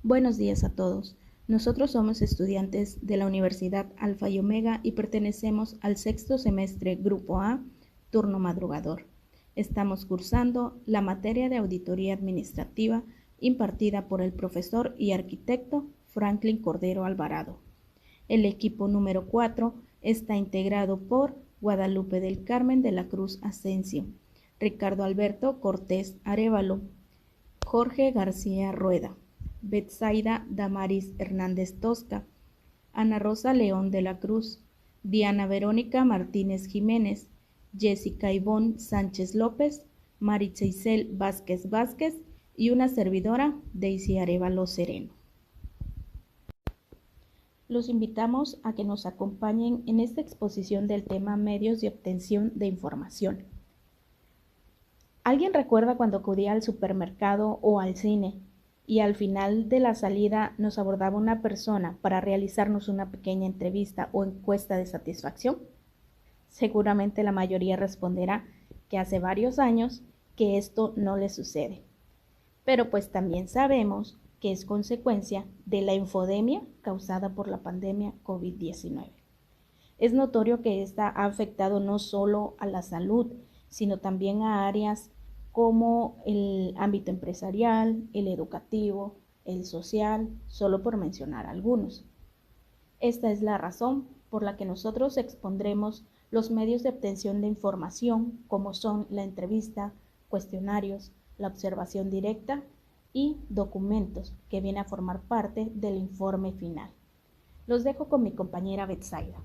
Buenos días a todos. Nosotros somos estudiantes de la Universidad Alfa y Omega y pertenecemos al sexto semestre Grupo A, turno madrugador. Estamos cursando la materia de auditoría administrativa impartida por el profesor y arquitecto Franklin Cordero Alvarado. El equipo número 4 está integrado por Guadalupe del Carmen de la Cruz Asensio, Ricardo Alberto Cortés Arévalo, Jorge García Rueda, Betsaida Damaris Hernández Tosca, Ana Rosa León de la Cruz, Diana Verónica Martínez Jiménez, Jessica Ivonne Sánchez López, Maritza Isel Vázquez Vázquez y una servidora, Daisy Arévalo Sereno. Los invitamos a que nos acompañen en esta exposición del tema medios de obtención de información. ¿Alguien recuerda cuando acudía al supermercado o al cine y al final de la salida nos abordaba una persona para realizarnos una pequeña entrevista o encuesta de satisfacción? Seguramente la mayoría responderá que hace varios años que esto no le sucede. Pero pues también sabemos que es consecuencia de la infodemia causada por la pandemia COVID-19. Es notorio que esta ha afectado no solo a la salud, sino también a áreas como el ámbito empresarial, el educativo, el social, solo por mencionar algunos. Esta es la razón por la que nosotros expondremos los medios de obtención de información, como son la entrevista, cuestionarios, la observación directa y documentos que vienen a formar parte del informe final. Los dejo con mi compañera Betsaida.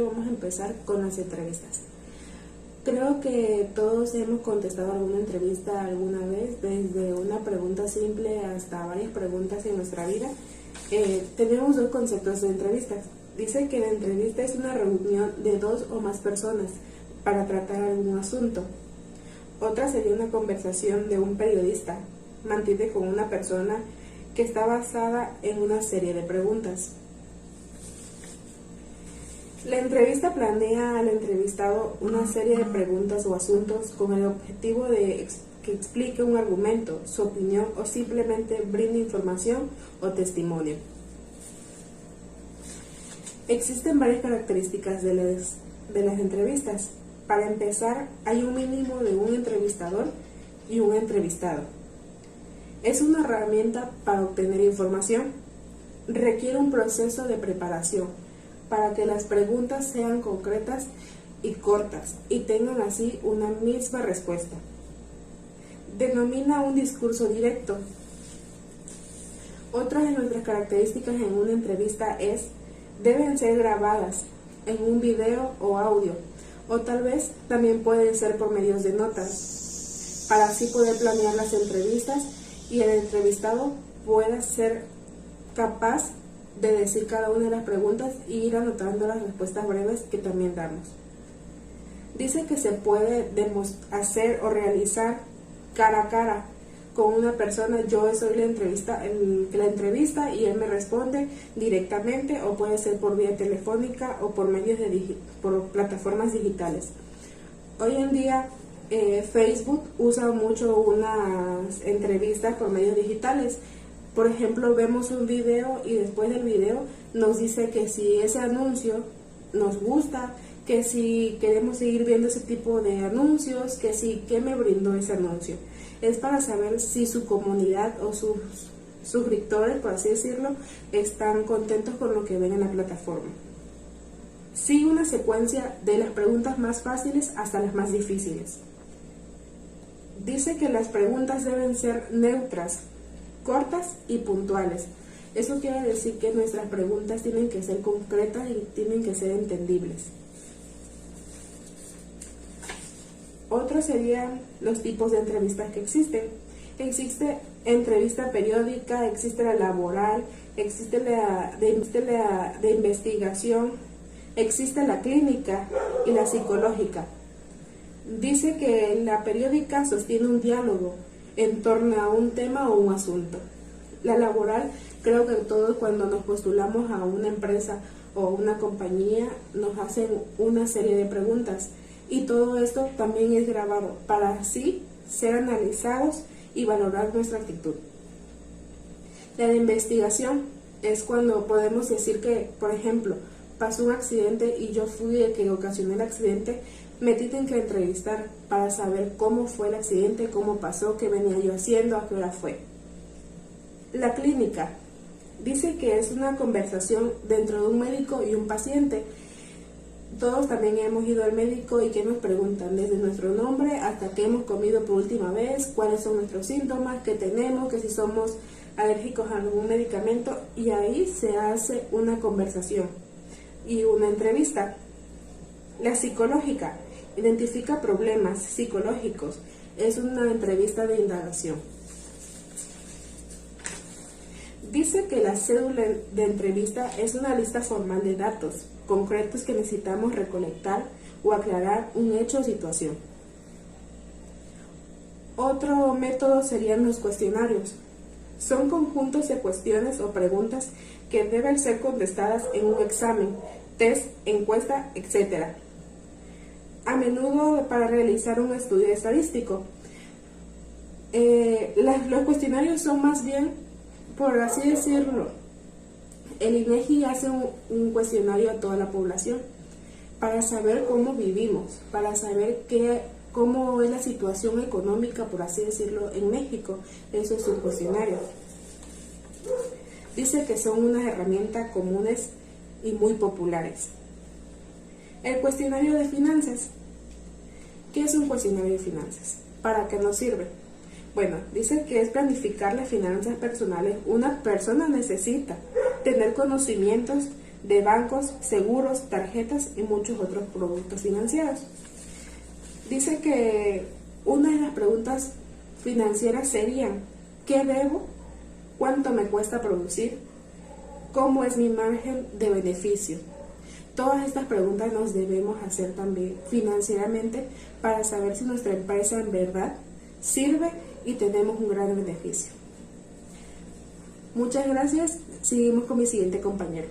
Vamos a empezar con las entrevistas. Creo que todos hemos contestado alguna entrevista alguna vez, desde una pregunta simple hasta varias preguntas en nuestra vida. Tenemos dos conceptos de entrevistas. Dice que la entrevista es una reunión de dos o más personas para tratar algún asunto. Otra sería una conversación de un periodista mantiene con una persona que está basada en una serie de preguntas. La entrevista planea al entrevistado una serie de preguntas o asuntos con el objetivo de que explique un argumento, su opinión o simplemente brinde información o testimonio. Existen varias características de las entrevistas. Para empezar, hay un mínimo de un entrevistador y un entrevistado. Es una herramienta para obtener información. Requiere un proceso de preparación para que las preguntas sean concretas y cortas y tengan así una misma respuesta. Denomina un discurso directo. Otra de nuestras características en una entrevista es deben ser grabadas en un video o audio, o tal vez también pueden ser por medios de notas, para así poder planear las entrevistas y el entrevistado pueda ser capaz de decir cada una de las preguntas y ir anotando las respuestas breves que también damos. Dice que se puede hacer o realizar cara a cara con una persona. Yo soy la entrevista y él me responde directamente, o puede ser por vía telefónica o por medios por plataformas digitales. Hoy en día Facebook usa mucho unas entrevistas por medios digitales. Por ejemplo, vemos un video y después del video nos dice que si ese anuncio nos gusta, que si queremos seguir viendo ese tipo de anuncios, que si qué me brindó ese anuncio. Es para saber si su comunidad o sus suscriptores, por así decirlo, están contentos con lo que ven en la plataforma. Sigue una secuencia de las preguntas más fáciles hasta las más difíciles. Dice que las preguntas deben ser neutras, cortas y puntuales. Eso quiere decir que nuestras preguntas tienen que ser concretas y tienen que ser entendibles. Otros serían los tipos de entrevistas que existen. Existe entrevista periódica, existe la laboral, existe la de investigación, existe la clínica y la psicológica. Dice que la periódica sostiene un diálogo en torno a un tema o un asunto. La laboral, creo que todos cuando nos postulamos a una empresa o una compañía nos hacen una serie de preguntas y todo esto también es grabado para así ser analizados y valorar nuestra actitud. La investigación es cuando podemos decir que, por ejemplo, pasó un accidente y yo fui el que ocasionó el accidente, me tienen que entrevistar para saber cómo fue el accidente, cómo pasó, qué venía yo haciendo, a qué hora fue. La clínica dice que es una conversación dentro de un médico y un paciente. Todos también hemos ido al médico y que nos preguntan desde nuestro nombre hasta qué hemos comido por última vez, cuáles son nuestros síntomas, qué tenemos, que si somos alérgicos a algún medicamento, y ahí se hace una conversación y una entrevista. La psicológica identifica problemas psicológicos, es una entrevista de indagación. Dice que la cédula de entrevista es una lista formal de datos concretos que necesitamos recolectar o aclarar un hecho o situación. Otro método serían los cuestionarios. Son conjuntos de cuestiones o preguntas que deben ser contestadas en un examen, test, encuesta, etc. A menudo para realizar un estudio estadístico. Los cuestionarios son más bien, por así decirlo, el INEGI hace un cuestionario a toda la población para saber cómo vivimos, para saber cómo es la situación económica, por así decirlo, en México. Eso es un cuestionario. Dice que son unas herramientas comunes y muy populares. El cuestionario de finanzas. ¿Qué es un cuestionario de finanzas? ¿Para qué nos sirve? Bueno, dice que es planificar las finanzas personales. Una persona necesita tener conocimientos de bancos, seguros, tarjetas y muchos otros productos financieros. Dice que una de las preguntas financieras serían: ¿qué debo? ¿Cuánto me cuesta producir? ¿Cómo es mi margen de beneficio? Todas estas preguntas nos debemos hacer también financieramente para saber si nuestra empresa en verdad sirve y tenemos un gran beneficio. Muchas gracias. Seguimos con mi siguiente compañero.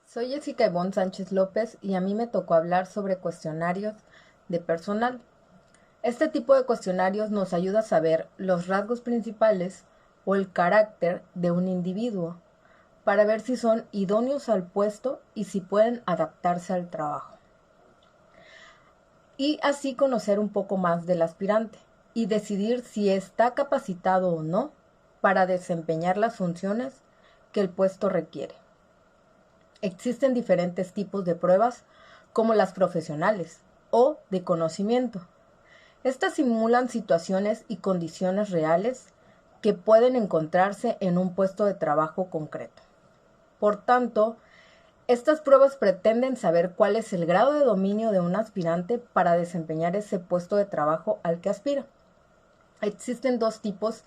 Soy Jessica Ivonne Sánchez López y a mí me tocó hablar sobre cuestionarios de personal. Este tipo de cuestionarios nos ayuda a saber los rasgos principales o el carácter de un individuo para ver si son idóneos al puesto y si pueden adaptarse al trabajo. Y así conocer un poco más del aspirante y decidir si está capacitado o no para desempeñar las funciones que el puesto requiere. Existen diferentes tipos de pruebas, como las profesionales o de conocimiento. Estas simulan situaciones y condiciones reales que pueden encontrarse en un puesto de trabajo concreto. Por tanto, estas pruebas pretenden saber cuál es el grado de dominio de un aspirante para desempeñar ese puesto de trabajo al que aspira. Existen dos tipos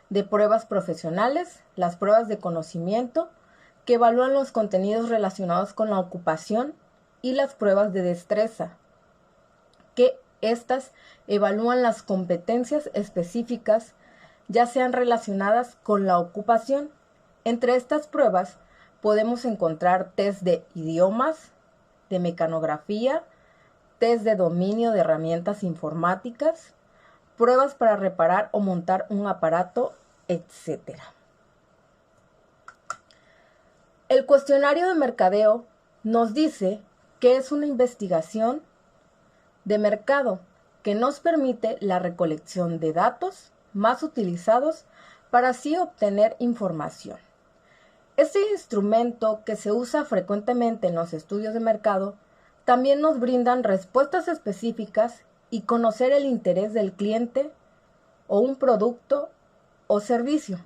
de pruebas profesionales: las pruebas de conocimiento, que evalúan los contenidos relacionados con la ocupación, y las pruebas de destreza, que estas evalúan las competencias específicas, ya sean relacionadas con la ocupación. Entre estas pruebas podemos encontrar test de idiomas, de mecanografía, test de dominio de herramientas informáticas, pruebas para reparar o montar un aparato, etc. El cuestionario de mercadeo nos dice que es una investigación de mercado que nos permite la recolección de datos más utilizados para así obtener información. Este instrumento, que se usa frecuentemente en los estudios de mercado, también nos brindan respuestas específicas y conocer el interés del cliente o un producto o servicio.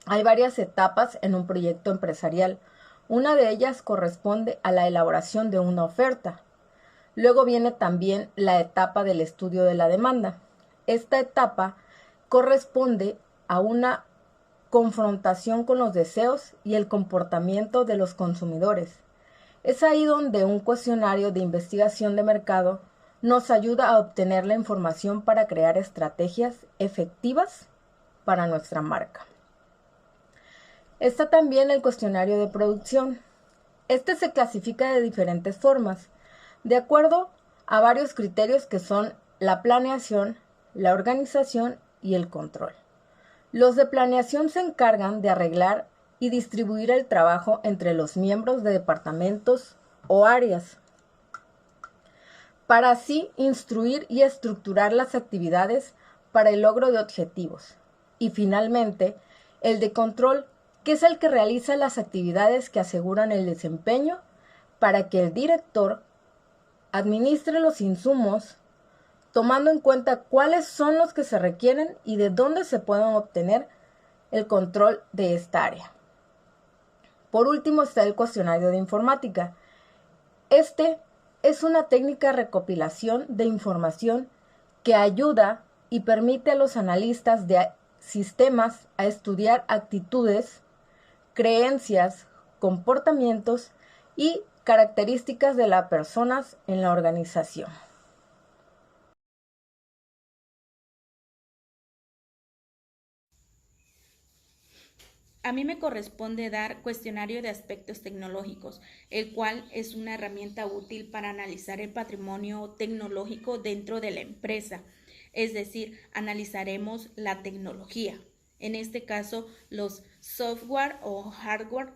Hay varias etapas en un proyecto empresarial. Una de ellas corresponde a la elaboración de una oferta. Luego viene también la etapa del estudio de la demanda. Esta etapa corresponde a una confrontación con los deseos y el comportamiento de los consumidores. Es ahí donde un cuestionario de investigación de mercado nos ayuda a obtener la información para crear estrategias efectivas para nuestra marca. Está también el cuestionario de producción. Este se clasifica de diferentes formas, de acuerdo a varios criterios que son la planeación, la organización y el control. Los de planeación se encargan de arreglar y distribuir el trabajo entre los miembros de departamentos o áreas, para así instruir y estructurar las actividades para el logro de objetivos. Y finalmente, el de control, que es el que realiza las actividades que aseguran el desempeño para que el director administre los insumos, tomando en cuenta cuáles son los que se requieren y de dónde se pueden obtener el control de esta área. Por último está el cuestionario de informática. Este es una técnica de recopilación de información que ayuda y permite a los analistas de sistemas a estudiar actitudes, creencias, comportamientos y características de las personas en la organización. A mí me corresponde dar cuestionario de aspectos tecnológicos, el cual es una herramienta útil para analizar el patrimonio tecnológico dentro de la empresa. Es decir, analizaremos la tecnología, en este caso los software o hardware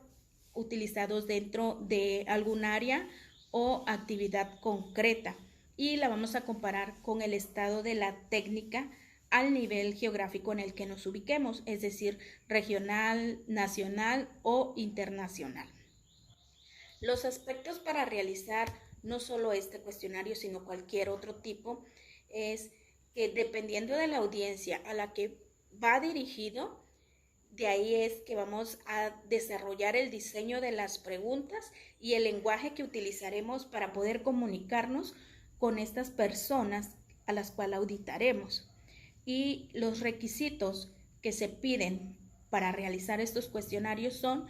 utilizados dentro de algún área o actividad concreta, y la vamos a comparar con el estado de la técnica al nivel geográfico en el que nos ubiquemos, es decir, regional, nacional o internacional. Los aspectos para realizar no solo este cuestionario, sino cualquier otro tipo, es que dependiendo de la audiencia a la que va dirigido, de ahí es que vamos a desarrollar el diseño de las preguntas y el lenguaje que utilizaremos para poder comunicarnos con estas personas a las cuales auditaremos. Y los requisitos que se piden para realizar estos cuestionarios son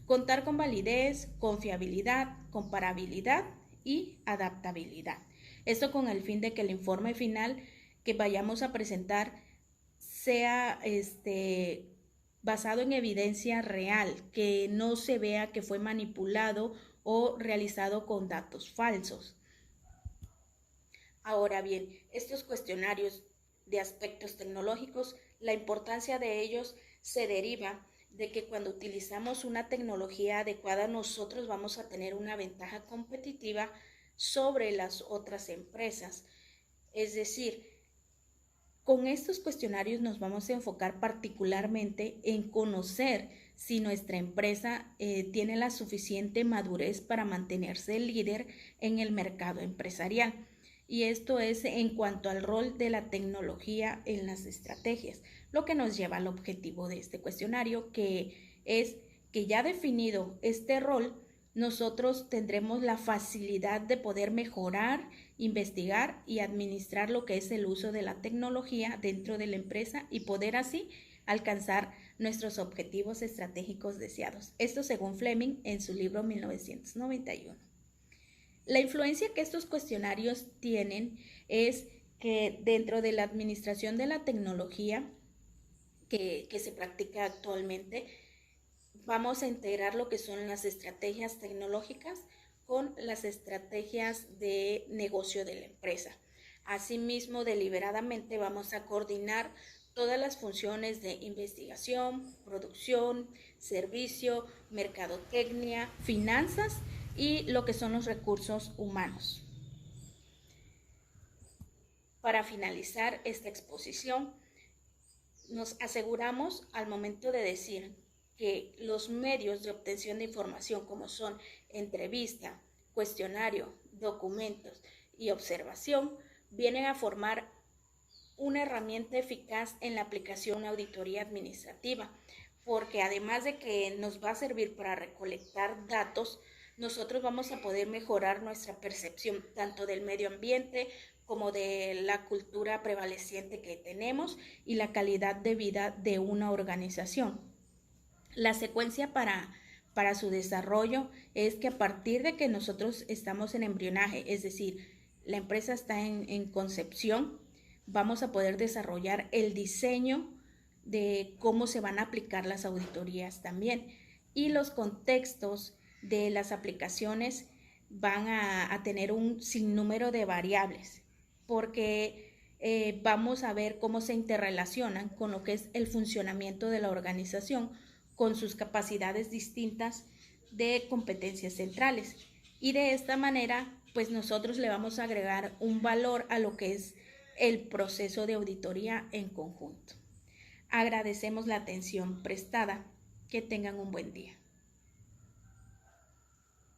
contar con validez, confiabilidad, comparabilidad y adaptabilidad. Esto con el fin de que el informe final que vayamos a presentar sea basado en evidencia real, que no se vea que fue manipulado o realizado con datos falsos. Ahora bien, estos cuestionarios de aspectos tecnológicos, la importancia de ellos se deriva de que cuando utilizamos una tecnología adecuada, nosotros vamos a tener una ventaja competitiva sobre las otras empresas. Es decir, con estos cuestionarios nos vamos a enfocar particularmente en conocer si nuestra empresa tiene la suficiente madurez para mantenerse líder en el mercado empresarial. Y esto es en cuanto al rol de la tecnología en las estrategias, lo que nos lleva al objetivo de este cuestionario, que es que ya definido este rol, nosotros tendremos la facilidad de poder mejorar, investigar y administrar lo que es el uso de la tecnología dentro de la empresa y poder así alcanzar nuestros objetivos estratégicos deseados. Esto según Fleming en su libro 1991. La influencia que estos cuestionarios tienen es que dentro de la administración de la tecnología que se practica actualmente, vamos a integrar lo que son las estrategias tecnológicas con las estrategias de negocio de la empresa. Asimismo, deliberadamente vamos a coordinar todas las funciones de investigación, producción, servicio, mercadotecnia, finanzas y lo que son los recursos humanos. Para finalizar esta exposición, nos aseguramos al momento de decir que los medios de obtención de información como son entrevista, cuestionario, documentos y observación vienen a formar una herramienta eficaz en la aplicación de una auditoría administrativa, porque además de que nos va a servir para recolectar datos, nosotros vamos a poder mejorar nuestra percepción tanto del medio ambiente como de la cultura prevaleciente que tenemos y la calidad de vida de una organización. La secuencia para su desarrollo es que a partir de que nosotros estamos en embrionaje, es decir, la empresa está en concepción, vamos a poder desarrollar el diseño de cómo se van a aplicar las auditorías también y los contextos de las aplicaciones van a tener un sinnúmero de variables, porque vamos a ver cómo se interrelacionan con lo que es el funcionamiento de la organización, con sus capacidades distintas de competencias centrales. Y de esta manera, pues nosotros le vamos a agregar un valor a lo que es el proceso de auditoría en conjunto. Agradecemos la atención prestada. Que tengan un buen día.